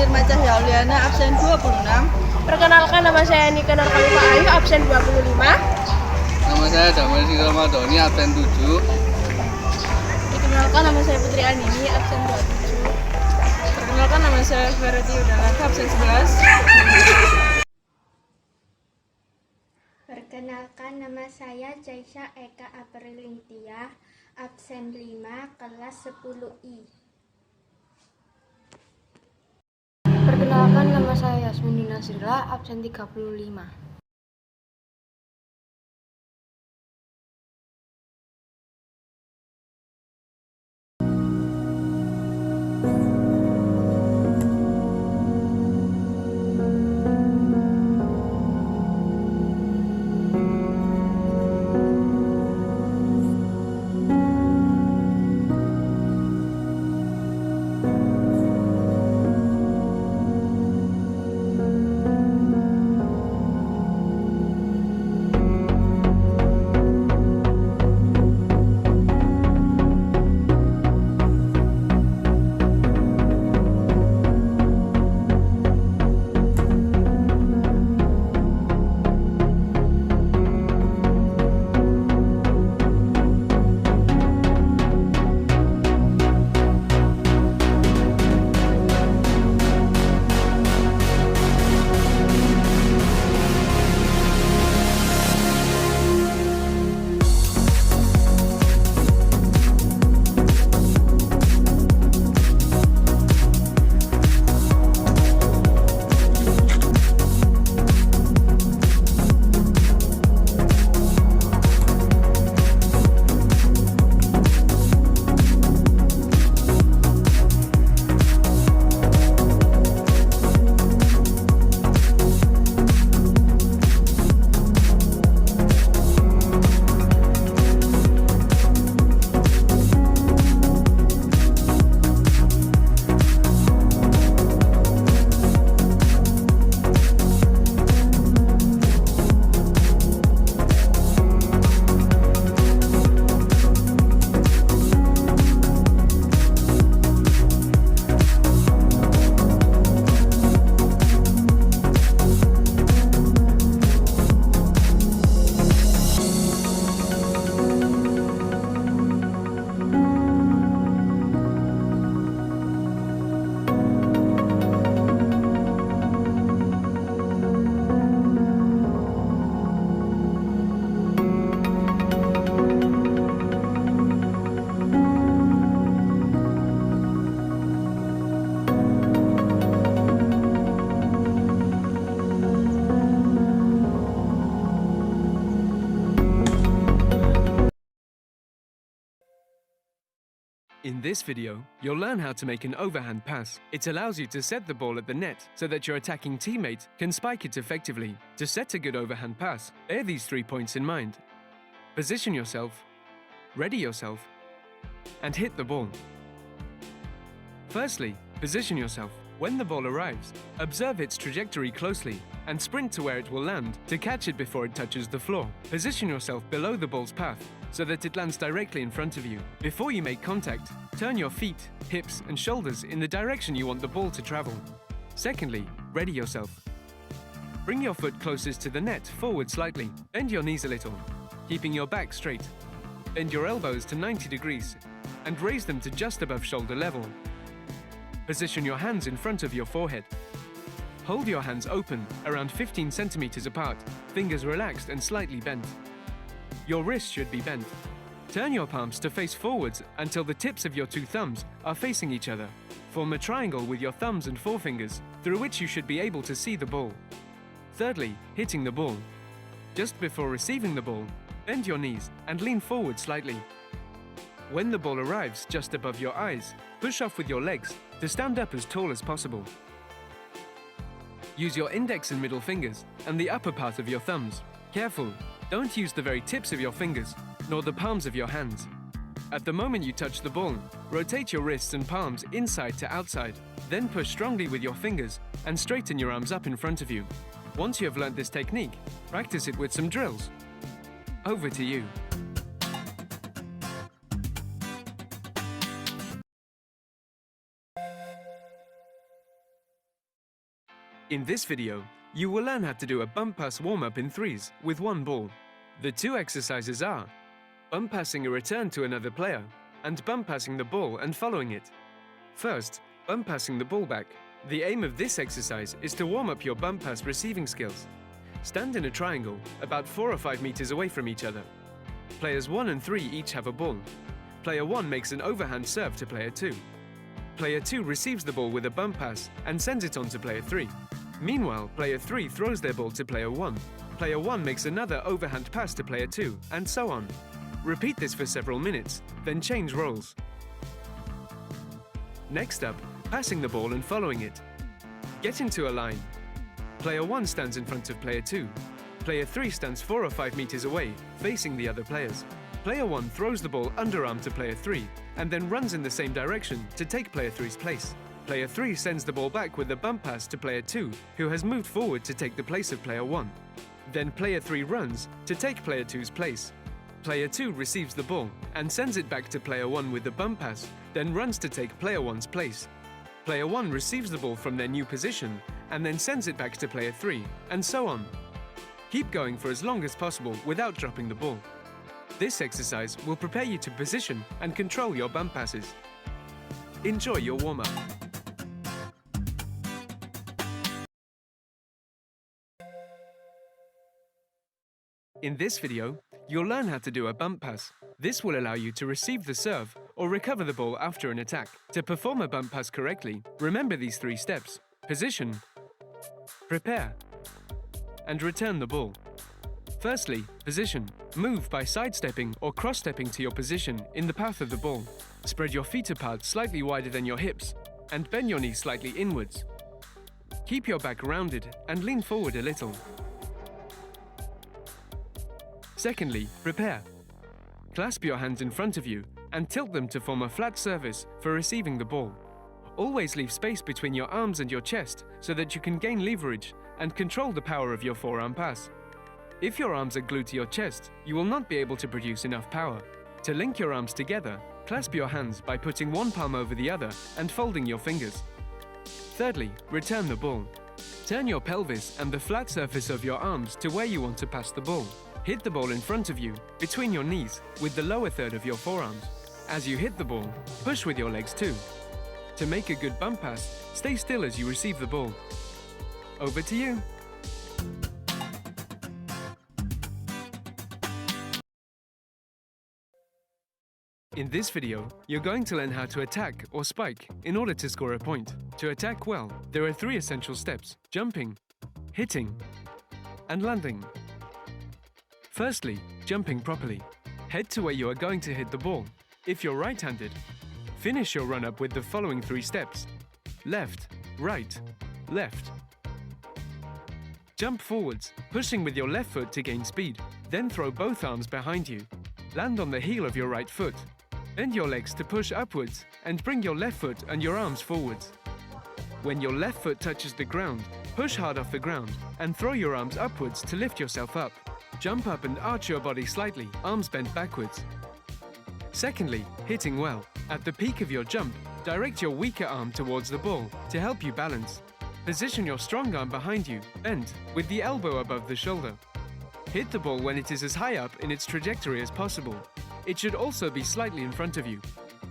NIRMA CAHYA AULIYANA absen 26. Perkenalkan, nama saya NURKOLIFA Ayu, absen 25. Nama saya DAMAR ROMADHONI, absen 7. Perkenalkan, nama saya Putri Andini, absen 27. Perkenalkan, nama saya FERRETIA YUDHA, absen 11. Perkenalkan, nama saya CEISYA APRILLIENGTIA, absen 5, kelas 10I. Perkenalkan, nama saya YASMINE absen 35. In this video, you'll learn how to make an overhand pass. It allows you to set the ball at the net so that your attacking teammate can spike it effectively. To set a good overhand pass, bear these 3 points in mind. Position yourself, ready yourself, and hit the ball. Firstly, position yourself. When the ball arrives, observe its trajectory closely and sprint to where it will land to catch it before it touches the floor. Position yourself below the ball's path so that it lands directly in front of you. Before you make contact, turn your feet, hips, and shoulders in the direction you want the ball to travel. Secondly, ready yourself. Bring your foot closest to the net forward slightly. Bend your knees a little, keeping your back straight. Bend your elbows to 90 degrees and raise them to just above shoulder level. Position your hands in front of your forehead. Hold your hands open, around 15 centimeters apart, fingers relaxed and slightly bent. Your wrists should be bent. Turn your palms to face forwards until the tips of your 2 thumbs are facing each other. Form a triangle with your thumbs and forefingers, through which you should be able to see the ball. Thirdly, hitting the ball. Just before receiving the ball, bend your knees and lean forward slightly. When the ball arrives just above your eyes, push off with your legs to stand up as tall as possible. Use your index and middle fingers and the upper part of your thumbs. Careful, don't use the very tips of your fingers, nor the palms of your hands. At the moment you touch the ball, rotate your wrists and palms inside to outside. Then push strongly with your fingers and straighten your arms up in front of you. Once you have learnt this technique, practice it with some drills. Over to you. In this video, you will learn how to do a bump pass warm-up in threes with one ball. The two exercises are bump passing a return to another player and bump passing the ball and following it. First, bump passing the ball back. The aim of this exercise is to warm up your bump pass receiving skills. Stand in a triangle about 4 or 5 meters away from each other. Players 1 and 3 each have a ball. Player 1 makes an overhand serve to player 2. Player 2 receives the ball with a bump pass and sends it on to player 3. Meanwhile, player 3 throws their ball to player 1. Player 1 makes another overhand pass to player 2, and so on. Repeat this for several minutes, then change roles. Next up, passing the ball and following it. Get into a line. Player 1 stands in front of player 2. Player 3 stands 4 or 5 meters away, facing the other players. Player 1 throws the ball underarm to player 3, and then runs in the same direction to take player 3's place. Player 3 sends the ball back with a bump pass to player 2, who has moved forward to take the place of player 1. Then player 3 runs to take player 2's place. Player 2 receives the ball and sends it back to player 1 with the bump pass, then runs to take player 1's place. Player 1 receives the ball from their new position and then sends it back to player 3, and so on. Keep going for as long as possible without dropping the ball. This exercise will prepare you to position and control your bump passes. Enjoy your warm-up. In this video, you'll learn how to do a bump pass. This will allow you to receive the serve or recover the ball after an attack. To perform a bump pass correctly, remember these 3 steps: position, prepare, and return the ball. Firstly, position. Move by sidestepping or cross-stepping to your position in the path of the ball. Spread your feet apart slightly wider than your hips and bend your knees slightly inwards. Keep your back rounded and lean forward a little. Secondly, prepare. Clasp your hands in front of you and tilt them to form a flat surface for receiving the ball. Always leave space between your arms and your chest so that you can gain leverage and control the power of your forearm pass. If your arms are glued to your chest, you will not be able to produce enough power. To link your arms together, clasp your hands by putting one palm over the other and folding your fingers. Thirdly, return the ball. Turn your pelvis and the flat surface of your arms to where you want to pass the ball. Hit the ball in front of you, between your knees, with the lower third of your forearms. As you hit the ball, push with your legs too. To make a good bump pass, stay still as you receive the ball. Over to you. In this video, you're going to learn how to attack or spike in order to score a point. To attack well, there are 3 essential steps: jumping, hitting, and landing. Firstly, jumping properly. Head to where you are going to hit the ball. If you're right-handed, finish your run-up with the following 3 steps: left, right, left. Jump forwards, pushing with your left foot to gain speed. Then throw both arms behind you. Land on the heel of your right foot. Bend your legs to push upwards and bring your left foot and your arms forwards. When your left foot touches the ground, push hard off the ground and throw your arms upwards to lift yourself up. Jump up and arch your body slightly, arms bent backwards. Secondly, hitting well. At the peak of your jump, direct your weaker arm towards the ball to help you balance. Position your strong arm behind you, bent, with the elbow above the shoulder. Hit the ball when it is as high up in its trajectory as possible. It should also be slightly in front of you.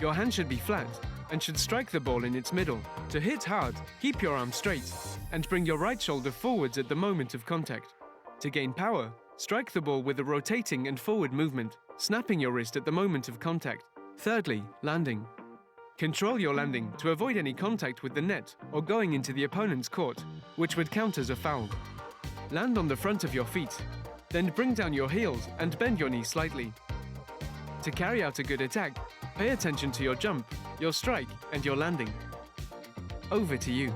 Your hand should be flat and should strike the ball in its middle. To hit hard, keep your arm straight and bring your right shoulder forwards at the moment of contact. To gain power, strike the ball with a rotating and forward movement, snapping your wrist at the moment of contact. Thirdly, landing. Control your landing to avoid any contact with the net or going into the opponent's court, which would count as a foul. Land on the front of your feet, then bring down your heels and bend your knees slightly. To carry out a good attack, pay attention to your jump, your strike, and your landing. Over to you.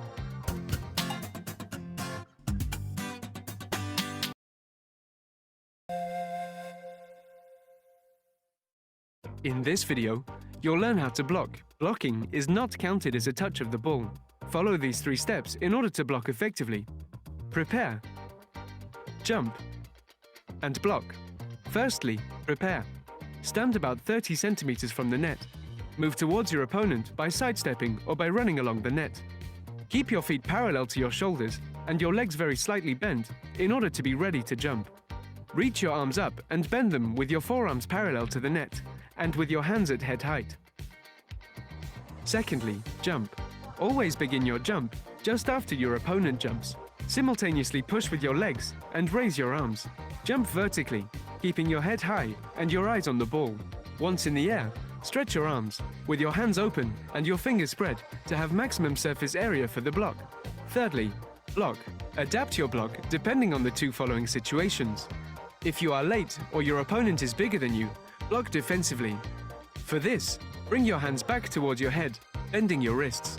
In this video, you'll learn how to block. Blocking is not counted as a touch of the ball. Follow these 3 steps in order to block effectively. Prepare, jump, and block. Firstly, prepare. Stand about 30 centimeters from the net. Move towards your opponent by sidestepping or by running along the net. Keep your feet parallel to your shoulders and your legs very slightly bent in order to be ready to jump. Reach your arms up and bend them with your forearms parallel to the net and with your hands at head height. Secondly, jump. Always begin your jump just after your opponent jumps. Simultaneously push with your legs and raise your arms. Jump vertically, keeping your head high and your eyes on the ball. Once in the air, stretch your arms with your hands open and your fingers spread to have maximum surface area for the block. Thirdly, block. Adapt your block depending on the two following situations. If you are late or your opponent is bigger than you, block defensively. For this, bring your hands back towards your head, bending your wrists.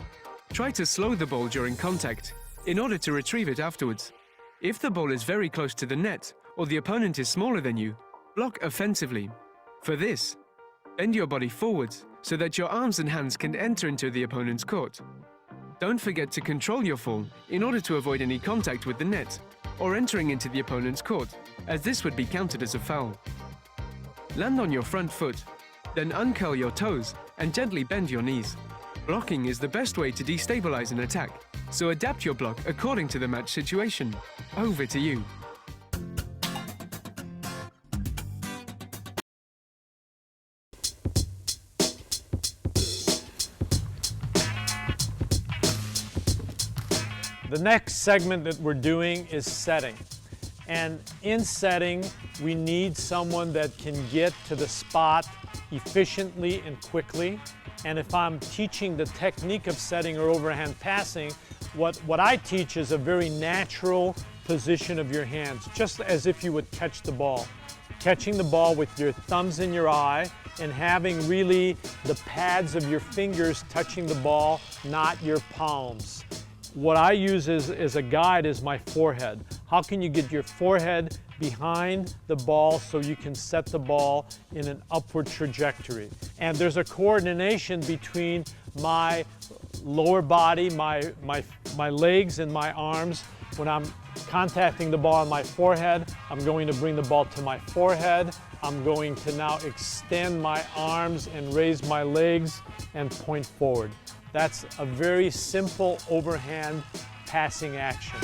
Try to slow the ball during contact in order to retrieve it afterwards. If the ball is very close to the net or the opponent is smaller than you, block offensively. For this, bend your body forwards so that your arms and hands can enter into the opponent's court. Don't forget to control your fall in order to avoid any contact with the net or entering into the opponent's court, as this would be counted as a foul. Land on your front foot, then uncurl your toes and gently bend your knees. Blocking is the best way to destabilize an attack, so adapt your block according to the match situation. Over to you. The next segment that we're doing is setting. And in setting, we need someone that can get to the spot efficiently and quickly. And if I'm teaching the technique of setting or overhand passing, what I teach is a very natural position of your hands, just as if you would catch the ball. Catching the ball with your thumbs in your eye and having really the pads of your fingers touching the ball, not your palms. What I use as a guide is my forehead. How can you get your forehead behind the ball so you can set the ball in an upward trajectory? And there's a coordination between my lower body, my legs and my arms. When I'm contacting the ball on my forehead, I'm going to bring the ball to my forehead. I'm going to now extend my arms and raise my legs and point forward. That's a very simple overhand passing action.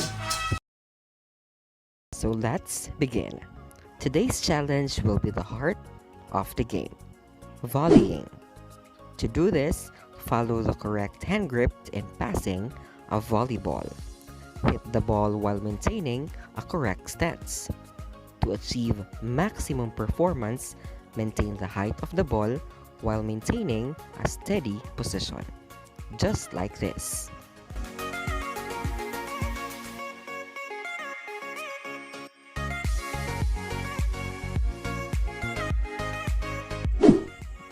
So let's begin. Today's challenge will be the heart of the game, volleying. To do this, follow the correct hand grip and passing of volleyball. Hit the ball while maintaining a correct stance. To achieve maximum performance, maintain the height of the ball while maintaining a steady position. Just like this.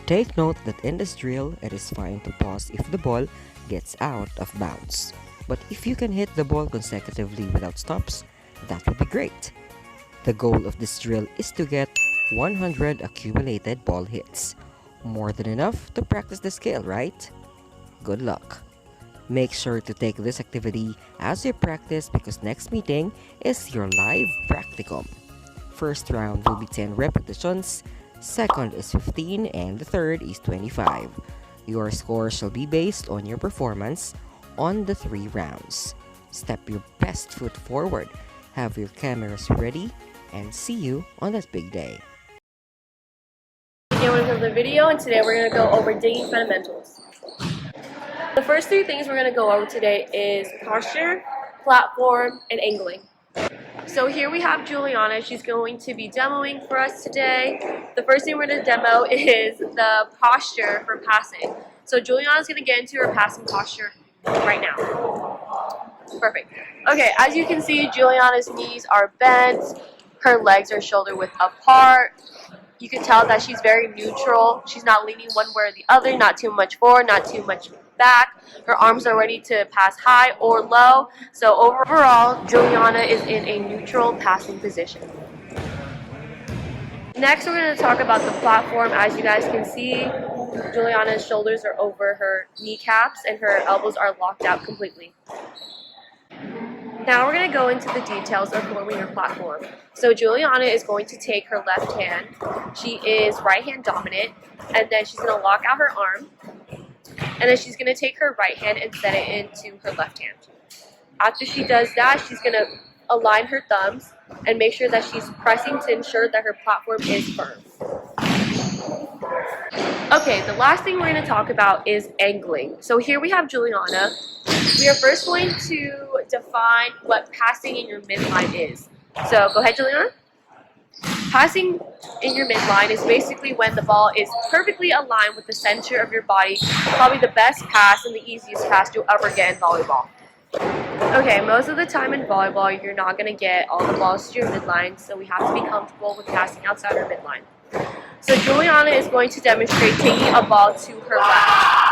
Take note that in this drill, it is fine to pause if the ball gets out of bounds. But if you can hit the ball consecutively without stops, that would be great. The goal of this drill is to get 100 accumulated ball hits. More than enough to practice the skill, right? Good luck. Make sure to take this activity as your practice because next meeting is your live practicum. First round will be 10 repetitions, second is 15, and the third is 25. Your score shall be based on your performance on the 3 rounds. Step your best foot forward, have your cameras ready, and see you on that big day. Again, welcome to the video, and today we're going to go over digging fundamentals. The first 3 things we're going to go over today is posture, platform, and angling. So here we have Juliana. She's going to be demoing for us today. The first thing we're going to demo is the posture for passing. So Juliana's going to get into her passing posture right now. Perfect. Okay, as you can see, Juliana's knees are bent. Her legs are shoulder width apart. You can tell that she's very neutral. She's not leaning one way or the other, not too much forward, not too much back. Her arms are ready to pass high or low. So overall, Juliana is in a neutral passing position. Next, we're going to talk about the platform. As you guys can see, Juliana's shoulders are over her kneecaps and her elbows are locked out completely. Now we're going to go into the details of forming her platform. So Juliana is going to take her left hand. She is right hand dominant, and then she's going to lock out her arm, and then she's going to take her right hand and set it into her left hand. After she does that, she's going to align her thumbs and make sure that she's pressing to ensure that her platform is firm. Okay, the last thing we're going to talk about is angling. So here we have Juliana. We are first going to define what passing in your midline is. So go ahead, Juliana. Passing in your midline is basically when the ball is perfectly aligned with the center of your body, probably the best pass and the easiest pass you'll ever get in volleyball. Okay, most of the time in volleyball, you're not going to get all the balls to your midline, so we have to be comfortable with passing outside our midline. So Juliana is going to demonstrate taking a ball to her left.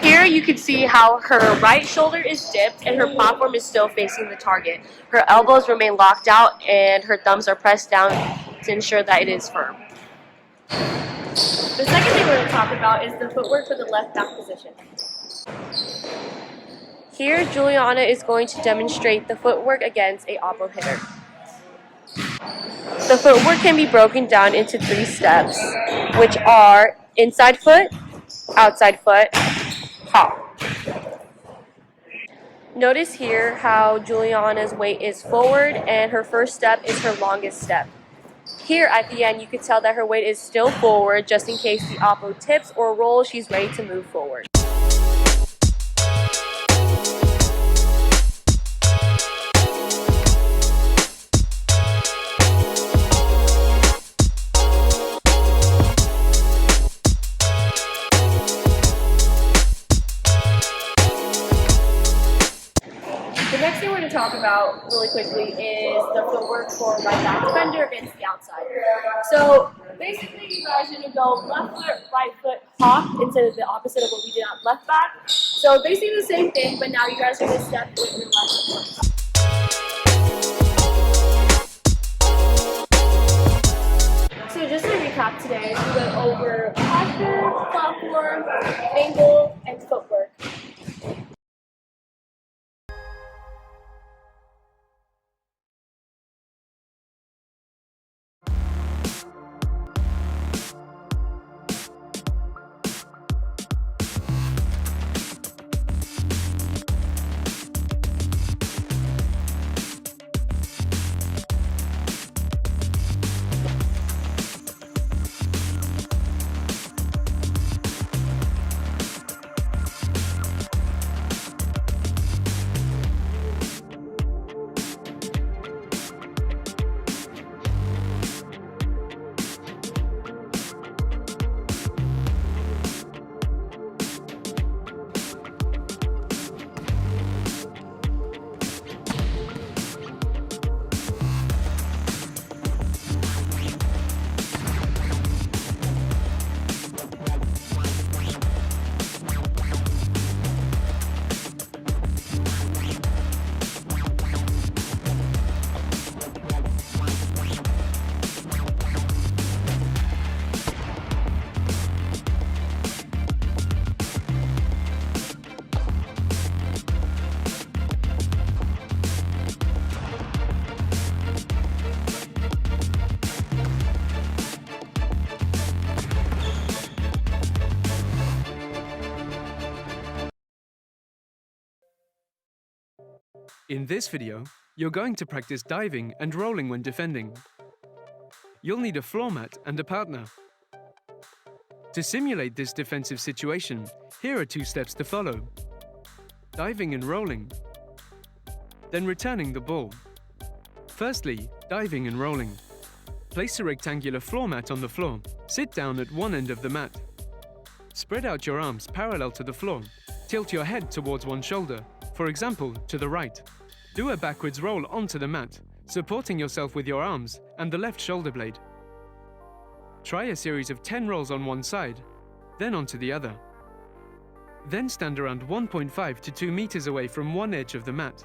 Here you can see how her right shoulder is dipped and her platform is still facing the target. Her elbows remain locked out and her thumbs are pressed down to ensure that it is firm. The second thing we're going to talk about is the footwork for the left back position. Here, Juliana is going to demonstrate the footwork against a oppo hitter. The footwork can be broken down into 3 steps, which are inside foot, outside foot, hop. Notice here how Juliana's weight is forward and her first step is her longest step. Here at the end, you can tell that her weight is still forward just in case the oppo tips or rolls, she's ready to move forward. Talk about really quickly is the footwork for right back defender against the outside. So basically you guys are going to go left foot, right foot, hop instead of the opposite of what we did on left back. So basically the same thing, but now you guys are going to step with your left foot. So just to recap today, we went over posture, platform, angle, and footwork. In this video, you're going to practice diving and rolling when defending. You'll need a floor mat and a partner. To simulate this defensive situation, here are 2 steps to follow. Diving and rolling. Then returning the ball. Firstly, diving and rolling. Place a rectangular floor mat on the floor. Sit down at one end of the mat. Spread out your arms parallel to the floor. Tilt your head towards one shoulder, for example, to the right. Do a backwards roll onto the mat, supporting yourself with your arms and the left shoulder blade. Try a series of 10 rolls on one side, then onto the other. Then stand around 1.5 to 2 meters away from one edge of the mat.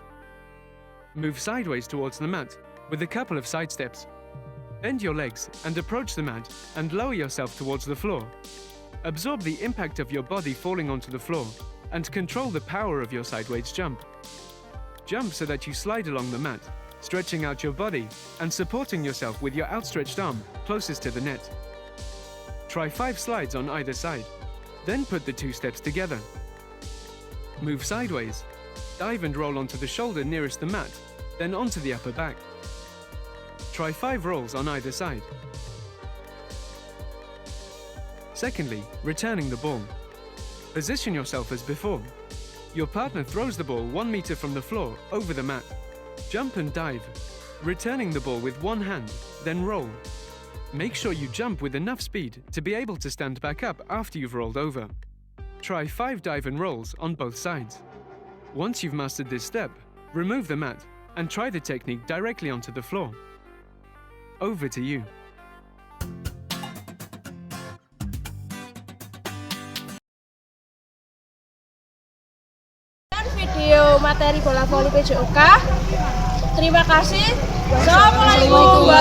Move sideways towards the mat with a couple of side steps. Bend your legs and approach the mat and lower yourself towards the floor. Absorb the impact of your body falling onto the floor and control the power of your sideways jump. Jump so that you slide along the mat, stretching out your body and supporting yourself with your outstretched arm closest to the net. Try 5 slides on either side, then put the 2 steps together. Move sideways, Dive and roll onto the shoulder nearest the mat, then onto the upper back. Try 5 rolls on either side. Secondly, returning the ball. Position yourself as before. Your partner throws the ball 1 meter from the floor over the mat. Jump and dive, returning the ball with one hand, then roll. Make sure you jump with enough speed to be able to stand back up after you've rolled over. Try 5 dive and rolls on both sides. Once you've mastered this step, remove the mat and try the technique directly onto the floor. Over to you. Video materi bola voli Pjok. Terima kasih. Assalamualaikum